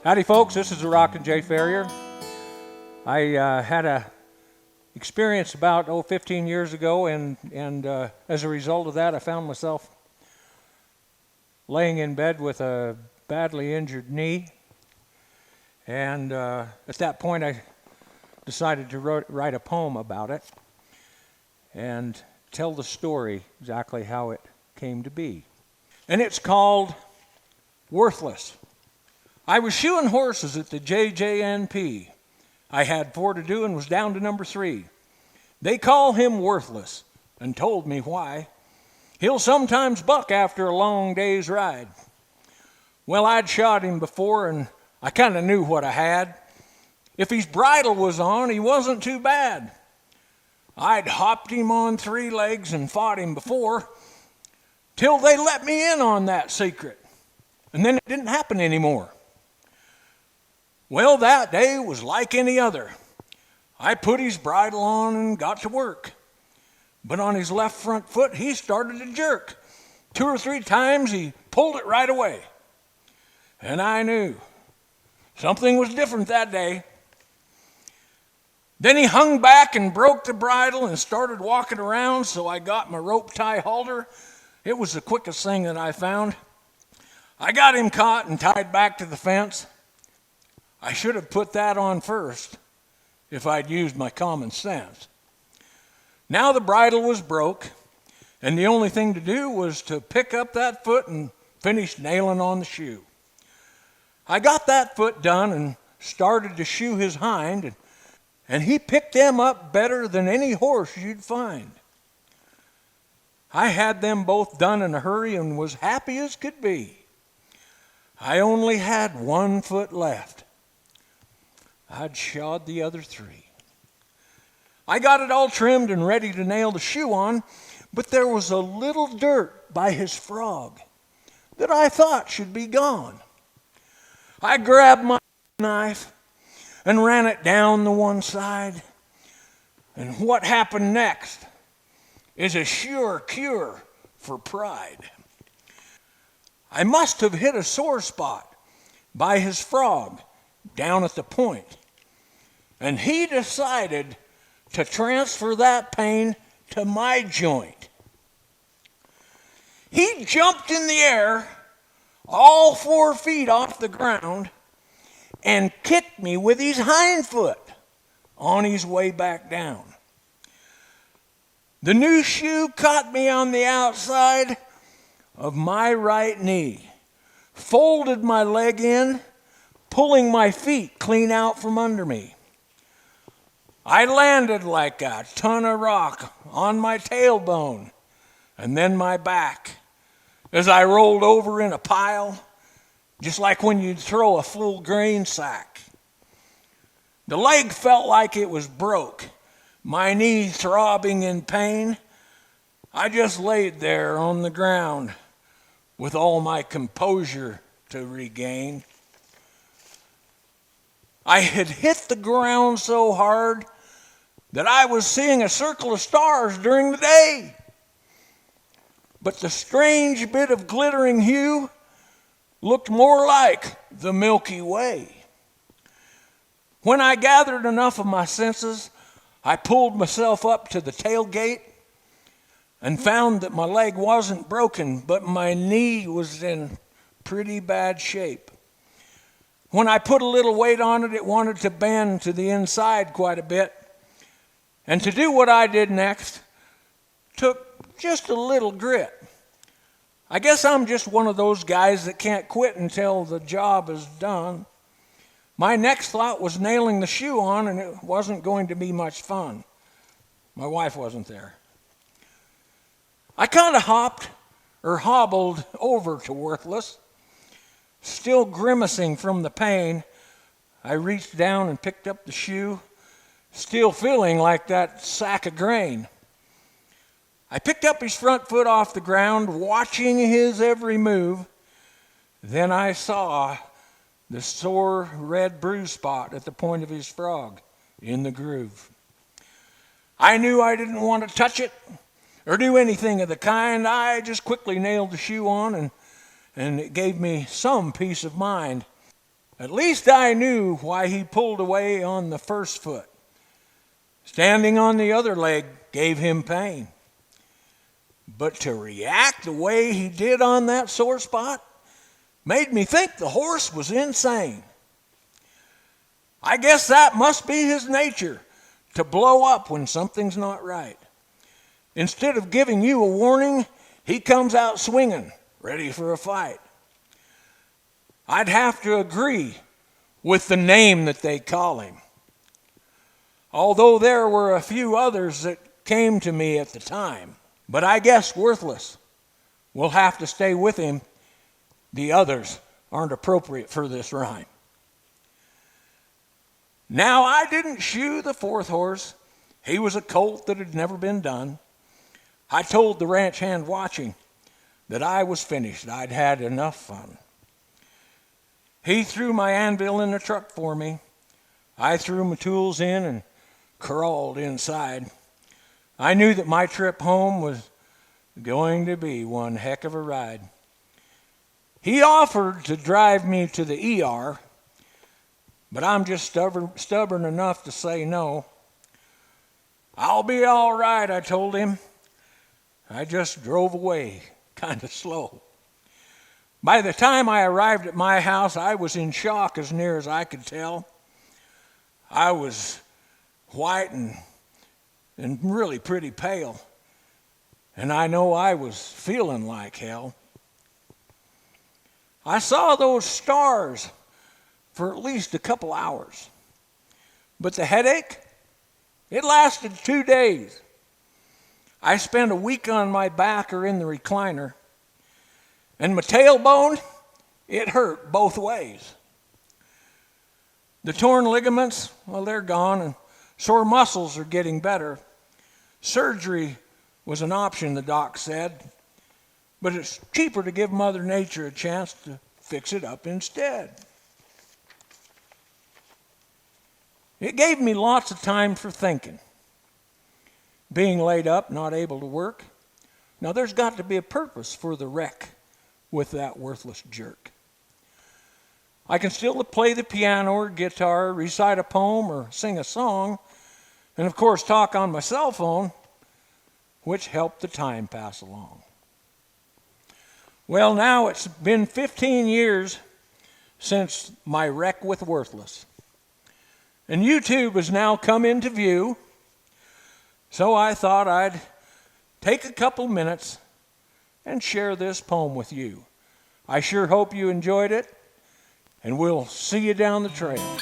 Howdy folks, this is the Rockin' J Farrier. I had a experience about 15 years ago, and as a result of that I found myself laying in bed with a badly injured knee, and at that point I decided to write a poem about it and tell the story exactly how it came to be. And it's called Worthless. I was shoeing horses at the JJNP. I had 4 to do and was down to number 3. They call him Worthless and told me why. He'll sometimes buck after a long day's ride. Well, I'd shot him before and I kind of knew what I had. If his bridle was on, he wasn't too bad. I'd hopped him on 3 legs and fought him before, till they let me in on that secret. And then it didn't happen anymore. Well, that day was like any other. I put his bridle on and got to work. But on his left front foot, he started to jerk. 2 or 3 times, he pulled it right away. And I knew something was different that day. Then he hung back and broke the bridle and started walking around, so I got my rope tie halter. It was the quickest thing that I found. I got him caught and tied back to the fence. I should have put that on first if I'd used my common sense. Now the bridle was broke, and the only thing to do was to pick up that foot and finish nailing on the shoe. I got that foot done and started to shoe his hind, and he picked them up better than any horse you'd find. I had them both done in a hurry and was happy as could be. I only had 1 foot left. I'd shod the other 3. I got it all trimmed and ready to nail the shoe on, but there was a little dirt by his frog that I thought should be gone. I grabbed my knife and ran it down the one side, and what happened next is a sure cure for pride. I must have hit a sore spot by his frog down at the point, and he decided to transfer that pain to my joint. He jumped in the air all 4 feet off the ground and kicked me with his hind foot on his way back down. The new shoe caught me on the outside of my right knee, folded my leg in, pulling my feet clean out from under me. I landed like a ton of rock on my tailbone and then my back as I rolled over in a pile, just like when you'd throw a full grain sack. The leg felt like it was broke, my knee throbbing in pain. I just laid there on the ground with all my composure to regain. I had hit the ground so hard that I was seeing a circle of stars during the day. But the strange bit of glittering hue looked more like the Milky Way. When I gathered enough of my senses, I pulled myself up to the tailgate and found that my leg wasn't broken, but my knee was in pretty bad shape. When I put a little weight on it, it wanted to bend to the inside quite a bit. And to do what I did next took just a little grit. I guess I'm just one of those guys that can't quit until the job is done. My next thought was nailing the shoe on, and it wasn't going to be much fun. My wife wasn't there. I kind of hobbled over to Worthless. Still grimacing from the pain, I reached down and picked up the shoe, still feeling like that sack of grain. I picked up his front foot off the ground, watching his every move. Then I saw the sore red bruise spot at the point of his frog in the groove. I knew I didn't want to touch it or do anything of the kind. I just quickly nailed the shoe on, and it gave me some peace of mind. At least I knew why he pulled away on the first foot. Standing on the other leg gave him pain. But to react the way he did on that sore spot made me think the horse was insane. I guess that must be his nature, to blow up when something's not right. Instead of giving you a warning, he comes out swinging, ready for a fight. I'd have to agree with the name that they call him. Although there were a few others that came to me at the time. But I guess Worthless will have to stay with him. The others aren't appropriate for this rhyme. Now, I didn't shoe the fourth horse. He was a colt that had never been done. I told the ranch hand watching that I was finished. I'd had enough fun. He threw my anvil in the truck for me. I threw my tools in and crawled inside. I knew that my trip home was going to be one heck of a ride. He offered to drive me to the ER, but I'm just stubborn enough to say no. I'll be all right, I told him. I just drove away, kind of slow. By the time I arrived at my house, I was in shock as near as I could tell. I was white and really pretty pale, and I know I was feeling like hell. I saw those stars for at least a couple hours, but the headache, it lasted 2 days. I spent a week on my back or in the recliner, and my tailbone, it hurt both ways. The torn ligaments, well, they're gone, and sore muscles are getting better. Surgery was an option, the doc said, but it's cheaper to give Mother Nature a chance to fix it up instead. It gave me lots of time for thinking. Being laid up, not able to work. Now there's got to be a purpose for the wreck with that worthless jerk. I can still play the piano or guitar, recite a poem or sing a song, and of course talk on my cell phone, which helped the time pass along. Well, now it's been 15 years since my wreck with Worthless. And YouTube has now come into view, so I thought I'd take a couple minutes and share this poem with you. I sure hope you enjoyed it, and we'll see you down the trail.